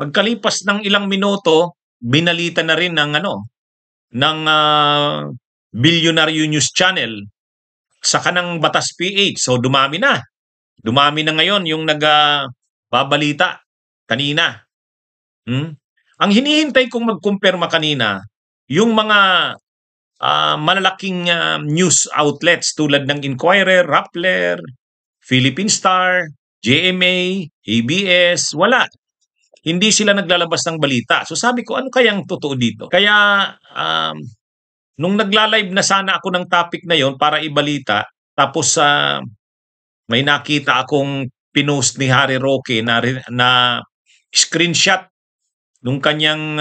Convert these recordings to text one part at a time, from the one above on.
Pagkalipas ng ilang minuto, binalita na rin ng ng Bilyonaryo News Channel sa kanang Batas PH. So dumami na. Dumami na ngayon yung babalita kanina. Ang hinihintay kong magkumpirma kanina, yung mga malalaking news outlets tulad ng Inquirer, Rappler, Philippine Star, GMA, ABS, wala. Hindi sila naglalabas ng balita. So sabi ko, ano kayang totoo dito? Kaya nung nagla-live na sana ako ng topic na yon para ibalita, tapos may nakita akong pinost ni Harry Roque na screenshot nung kanyang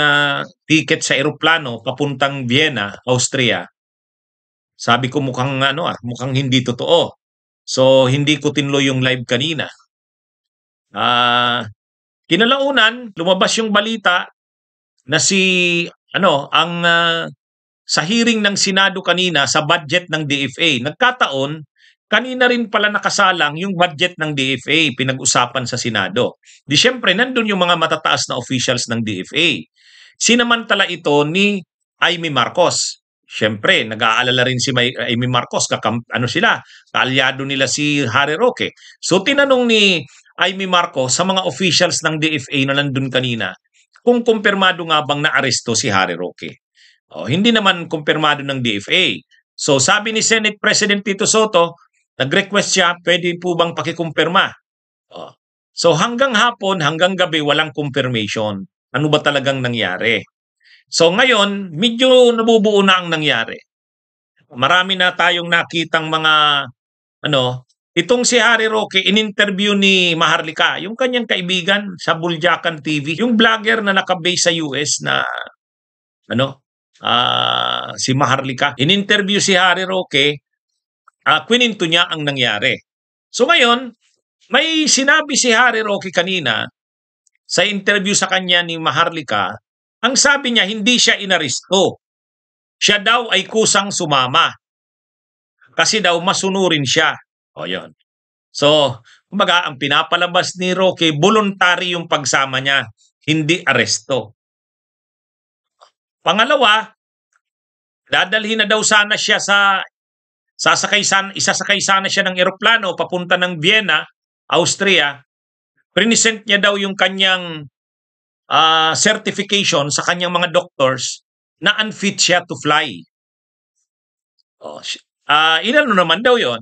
ticket sa eroplano papuntang Vienna, Austria. Sabi ko mukhang mukhang hindi totoo. So hindi ko tinloy yung live kanina. Kinalaunan, lumabas yung balita na sa hearing ng Senado kanina sa budget ng DFA. Nagkataon, kanina rin pala nakasalang yung budget ng DFA, pinag-usapan sa Senado. Di syempre, nandun yung mga matataas na officials ng DFA. Sinamantala ito ni Amy Marcos. Syempre, nag-aalala rin si Amy Marcos, kaalyado nila si Harry Roque. So tinanong ni Amy Marcos sa mga officials ng DFA na nandun kanina kung kumpirmado nga bang naaresto si Harry Roque. Hindi naman kumpirmado ng DFA. So sabi ni Senate President Tito Soto, nag-request siya, pwede po bang pakikumpirma? So hanggang hapon, hanggang gabi, walang confirmation. Ano ba talagang nangyari? So ngayon, medyo nabubuo na ang nangyari. Marami na tayong nakitang mga itong si Harry Roque, in-interview ni Maharlika, yung kanyang kaibigan sa Buljakan TV, yung vlogger na nakabase sa US na si Maharlika. In-interview si Harry Roque, kwininto niya ang nangyari. So ngayon, may sinabi si Harry Roque kanina sa interview sa kanya ni Maharlika, ang sabi niya hindi siya inaresto. Siya daw ay kusang sumama. Kasi daw masunurin siya. Yun. So, kumbaga, ang pinapalabas ni Roque, voluntary yung pagsama niya, hindi aresto. Pangalawa, dadalhin na daw sana siya isasakay sana siya ng eroplano papunta ng Vienna, Austria. Present niya daw yung kanyang certification sa kanyang mga doctors na unfit siya to fly. Inano naman daw yon.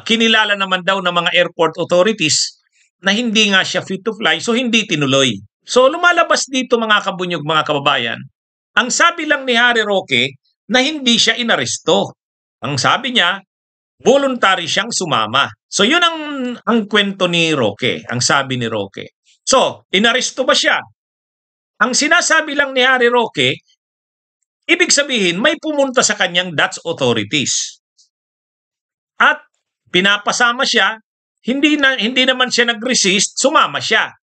Kinilala naman daw ng mga airport authorities na hindi nga siya fit to fly, so hindi tinuloy. So lumalabas dito mga kabunyog, mga kababayan, ang sabi lang ni Harry Roque na hindi siya inaresto. Ang sabi niya, voluntary siyang sumama. So yun ang kwento ni Roque, ang sabi ni Roque. So, inaresto ba siya? Ang sinasabi lang ni Harry Roque, ibig sabihin may pumunta sa kanyang Dutch authorities. At pinapasama siya, hindi naman siya nag-resist, sumama siya.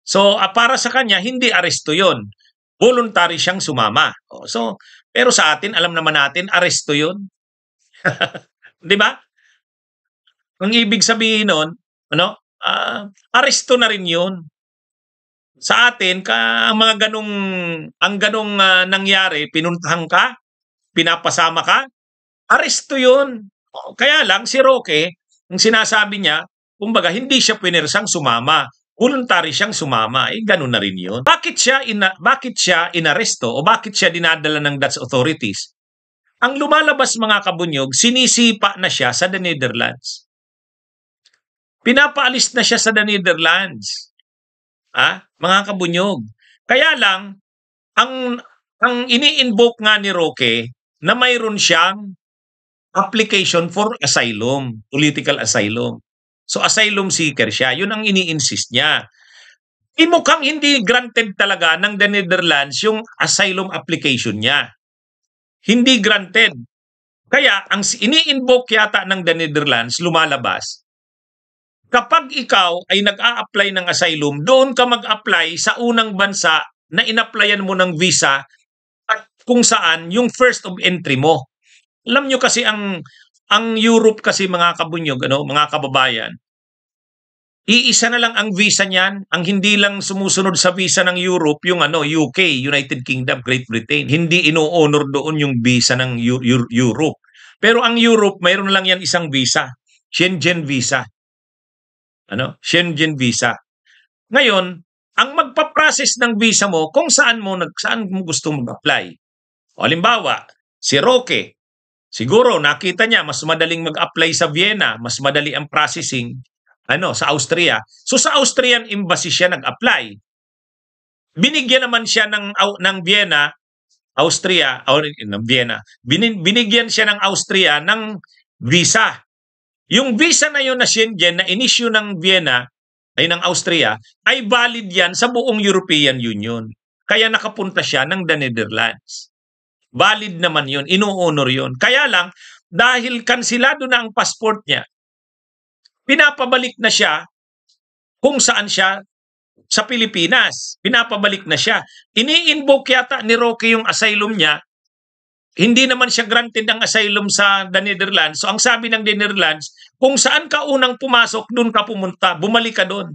So, para sa kanya, hindi aresto yon. Voluntary siyang sumama. Pero sa atin, alam naman natin, aresto yon. Di ba? Ang ibig sabihin nun, aresto na rin yun. Sa atin, ang ganong nangyari, pinuntahan ka, pinapasama ka, aresto yun. Kaya lang, si Roque, ang sinasabi niya, kumbaga, hindi siya pinersang sumama. Voluntary siyang sumama. Ganun na rin yun. Bakit siya inaresto o bakit siya dinadala ng Dutch authorities? Ang lumalabas mga kabunyog, sinisipa na siya sa the Netherlands. Pinapaalis na siya sa the Netherlands. Mga kabunyog. Kaya lang, ang ini-invoke nga ni Roque na mayroon siyang application for asylum, political asylum. So asylum seeker siya. Yun ang ini-insist niya. Mukhang hindi granted talaga ng the Netherlands yung asylum application niya. Hindi granted. Kaya ang ini-invoke yata ng the Netherlands lumalabas. Kapag ikaw ay nag-a-apply ng asylum, doon ka mag-apply sa unang bansa na in-applyan mo ng visa at kung saan yung first of entry mo. Alam nyo kasi ang Europe kasi mga kabunyog, mga kababayan, Iisa na lang ang visa niyan, ang hindi lang sumusunod sa visa ng Europe, yung UK, United Kingdom, Great Britain. Hindi ino-honor doon yung visa ng Europe. Pero ang Europe, mayroon lang yan isang visa, Schengen visa. Schengen visa. Ngayon, ang magpa-process ng visa mo kung saan mo gusto mag-apply. O halimbawa, si Roque, siguro nakita niya mas madaling mag-apply sa Vienna, mas madali ang processing sa Austria. So sa Austrian embassy siya nag-apply. Binigyan naman siya ng Vienna, Austria, o ng Vienna. Binigyan siya ng Austria ng visa. Yung visa na yun na Schengen na in-issue ng Vienna ay ng Austria ay valid yan sa buong European Union. Kaya nakapunta siya ng the Netherlands. Valid naman yun, ino-honor yun. Kaya lang, dahil kansilado na ang passport niya, pinapabalik na siya kung saan siya sa Pilipinas. Pinapabalik na siya. Ini-invoke yata ni Roque yung asylum niya. Hindi naman siya granted ng asylum sa the Netherlands. So ang sabi ng the Netherlands, kung saan ka unang pumasok, doon ka pumunta, bumalik ka doon.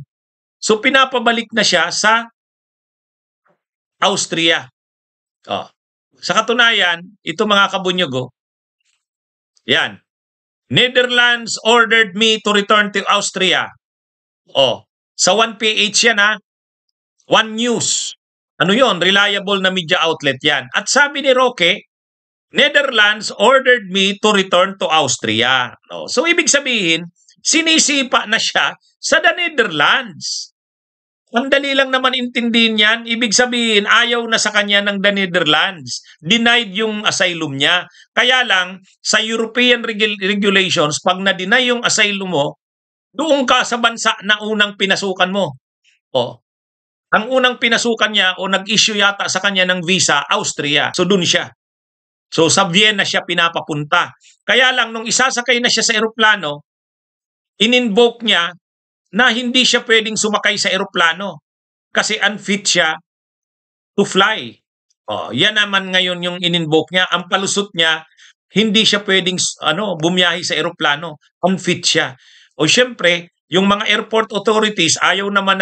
So pinapabalik na siya sa Austria. Sa katunayan, ito mga kabunyogo, yan. Netherlands ordered me to return to Austria. Sa 1PH yan One News. Ano yon? Reliable na media outlet yan. At sabi ni Roque, Netherlands ordered me to return to Austria. So ibig sabihin, sinisipa na siya sa the Netherlands. Ang dali lang naman intindihin yan. Ibig sabihin, ayaw na sa kanya ng the Netherlands. Denied yung asylum niya. Kaya lang, sa European regulations, pag na-deny yung asylum mo, doon ka sa bansa na unang pinasukan mo. Ang unang pinasukan niya o nag-issue yata sa kanya ng visa, Austria. So doon siya. So sa Vienna siya pinapapunta. Kaya lang nung isasakay na siya sa eroplano, in-invoke niya na hindi siya pwedeng sumakay sa eroplano kasi unfit siya to fly. Yan naman ngayon yung in-invoke niya. Ang palusot niya, hindi siya pwedeng bumiyahe sa eroplano. Unfit siya. Syempre, yung mga airport authorities ayaw naman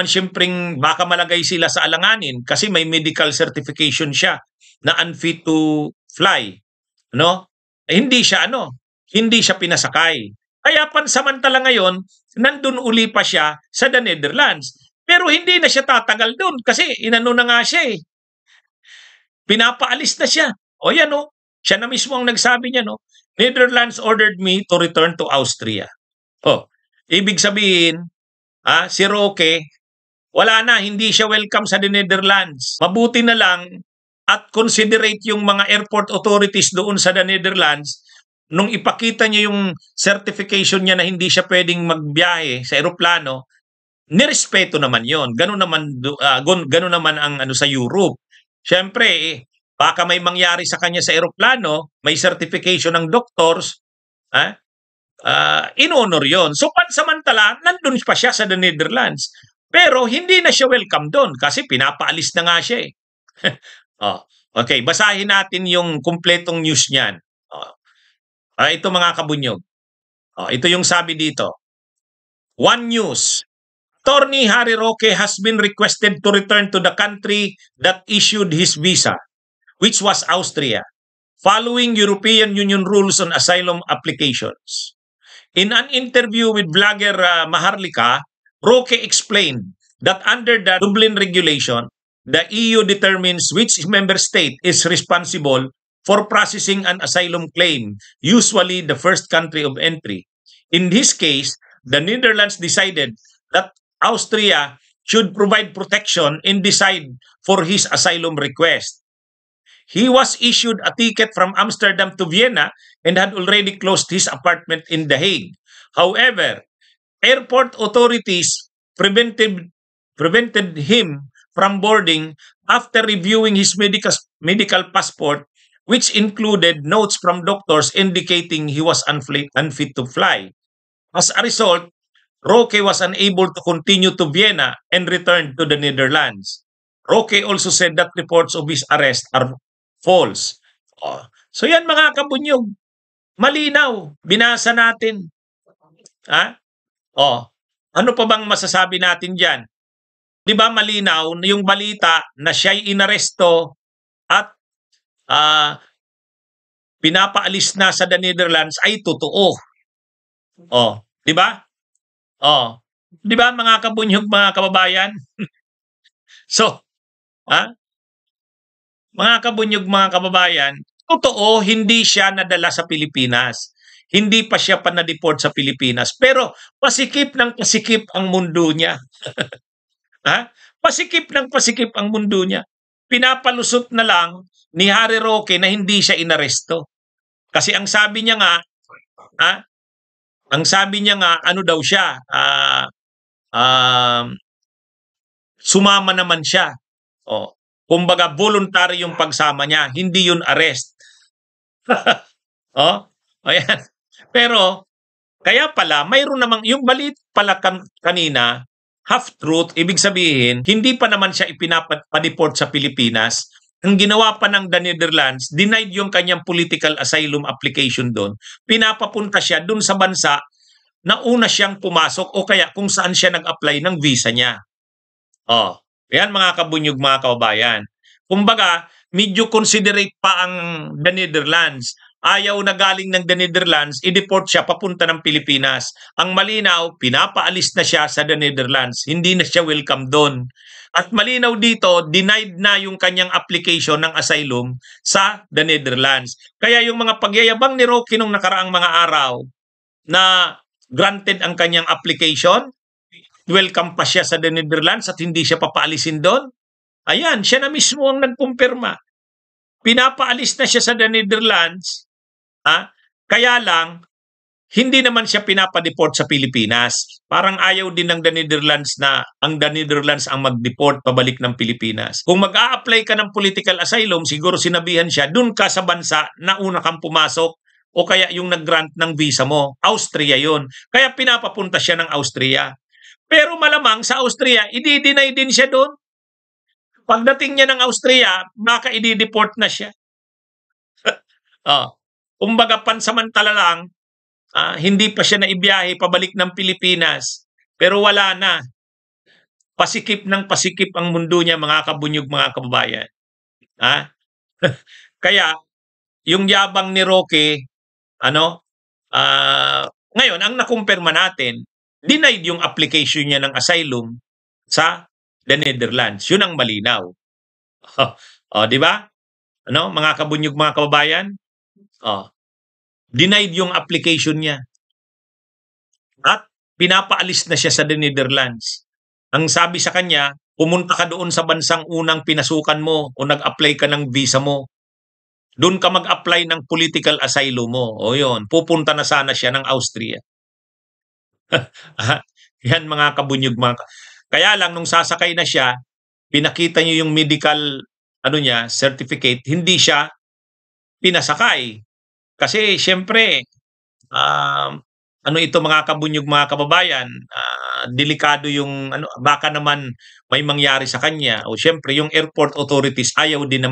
syempreng baka malagay sila sa alanganin kasi may medical certification siya na unfit to fly. Hindi siya pinasakay. Kaya pansamantala ngayon, nandun uli pa siya sa the Netherlands. Pero hindi na siya tatagal doon kasi inano na nga siya Pinapaalis na siya. Siya na mismo ang nagsabi niya, Netherlands ordered me to return to Austria. Ibig sabihin, si Roque, wala na, hindi siya welcome sa the Netherlands. Mabuti na lang at considerate yung mga airport authorities doon sa the Netherlands nung ipakita niya yung certification niya na hindi siya pwedeng magbiyahe sa eroplano, nirespeto naman yon. Ganun naman ang sa Europe. Siyempre, baka may mangyari sa kanya sa eroplano, may certification ng doctors, in-honor yon. So pansamantala, nandun pa siya sa the Netherlands. Pero hindi na siya welcome doon kasi pinapaalis na nga siya Okay, basahin natin yung kumpletong news niyan. Ito mga kabunyog. Ito yung sabi dito. One News. Attorney Harry Roque has been requested to return to the country that issued his visa, which was Austria, following European Union rules on asylum applications. In an interview with vlogger Maharlika, Roque explained that under the Dublin regulation, the EU determines which member state is responsible for processing an asylum claim, usually the first country of entry. In his case, the Netherlands decided that Austria should provide protection and decide for his asylum request. He was issued a ticket from Amsterdam to Vienna and had already closed his apartment in The Hague. However, airport authorities prevented him from boarding after reviewing his medical passport, which included notes from doctors indicating he was unfit to fly. As a result, Roque was unable to continue to Vienna and returned to the Netherlands. Roque also said that reports of his arrest are false. So yan mga kabunyog, malinaw, binasa natin. Oh, ano pa bang masasabi natin diyan? 'Di ba malinaw yung balita na siya'y inaresto at ah, pinapaalis na sa the Netherlands ay totoo. Oh, 'di ba? Oh, 'di ba mga kabunyog, mga kababayan? So, ah, mga kabunyog, mga kababayan, totoo hindi siya nadala sa Pilipinas. Hindi pa siya na-deport sa Pilipinas. Pero pasikip ng pasikip ang mundo niya. Ha? Pasikip ng pasikip ang mundo niya. Pinapalusot na lang ni Harry Roque na hindi siya inaresto. Kasi ang sabi niya nga, ah, ang sabi niya nga, ano daw siya, sumama naman siya. Oh, kumbaga voluntary yung pagsama niya, hindi yun arrest. Oh, ayan. Pero kaya pala mayroon namang yung balit pala kanina, half truth, ibig sabihin hindi pa naman siya ipinapa-deport sa Pilipinas. Ang ginawa pa ng the Netherlands, denied yung kanyang political asylum application doon. Pinapapunta siya doon sa bansa na una siyang pumasok o kaya kung saan siya nag-apply ng visa niya. Oh, yan mga kabunyog, mga kababayan. Kumbaga, medyo considerate pa ang the Netherlands. Ayaw na galing ng the Netherlands, i-deport siya papunta ng Pilipinas. Ang malinaw, pinapaalis na siya sa the Netherlands. Hindi na siya welcome doon. At malinaw dito, denied na yung kanyang application ng asylum sa the Netherlands. Kaya yung mga pagyayabang ni Roque nung nakaraang mga araw na granted ang kanyang application, welcome pa siya sa the Netherlands at hindi siya papaalisin doon. Ayan, siya na mismo ang nagkumpirma. Pinapaalis na siya sa the Netherlands, kaya lang, hindi naman siya pinapa-deport sa Pilipinas. Parang ayaw din ng the Netherlands na ang the Netherlands ang mag-deport pabalik ng Pilipinas. Kung mag-a-apply ka ng political asylum, siguro sinabihan siya, dun ka sa bansa na una kang pumasok o kaya yung nag-grant ng visa mo. Austria yon. Kaya pinapapunta siya ng Austria. Pero malamang sa Austria, i-deny din siya doon. Pagdating niya ng Austria, baka i-deport na siya. Kumbaga pansamantala lang, hindi pa siya naibiyahe pabalik ng Pilipinas. Pero wala na. Pasikip ng pasikip ang mundo niya, mga kabunyog, mga kababayan. Kaya, yung yabang ni Roque, ngayon, ang nakumpirma natin, denied yung application niya ng asylum sa the Netherlands. Yun ang malinaw. Di ba? Mga kabunyog, mga kababayan? Denied yung application niya. At pinapaalis na siya sa the Netherlands. Ang sabi sa kanya, pumunta ka doon sa bansang unang pinasukan mo o nag-apply ka ng visa mo. Doon ka mag-apply ng political asylum mo. O yun, pupunta na sana siya ng Austria. Yan mga kabunyog, kaya lang nung sasakay na siya, pinakita niyo yung medical certificate, hindi siya pinasakay. Kasi syempre, ito mga kabunyog, mga kababayan, delikado yung baka naman may mangyari sa kanya. O syempre yung airport authorities ayaw din na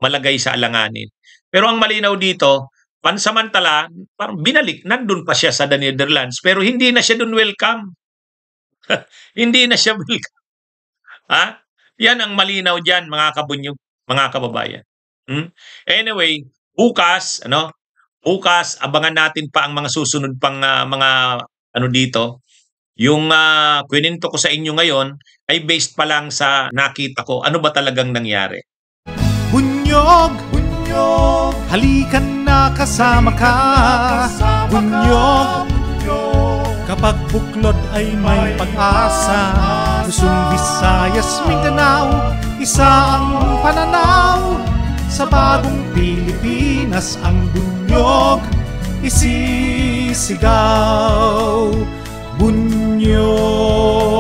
malagay sa alanganin. Pero ang malinaw dito, pansamantala, parang binalik, nandun pa siya sa the Netherlands, pero hindi na siya dun welcome. Hindi na siya welcome. Yan ang malinaw dyan, mga kabunyog, mga kababayan. Anyway, bukas, abangan natin pa ang mga susunod pang mga dito. Yung kwento ko sa inyo ngayon ay based pa lang sa nakita ko. Ano ba talagang nangyari? Bunyog, bunyog, halikan na kasama ka. Bunyog, kapag buklod ay may pag-asa. Luzon, Visayas, Mindanao, isa ang pananaw. Sa bagong Pilipinas ang bunyog isisigaw. Bunyog.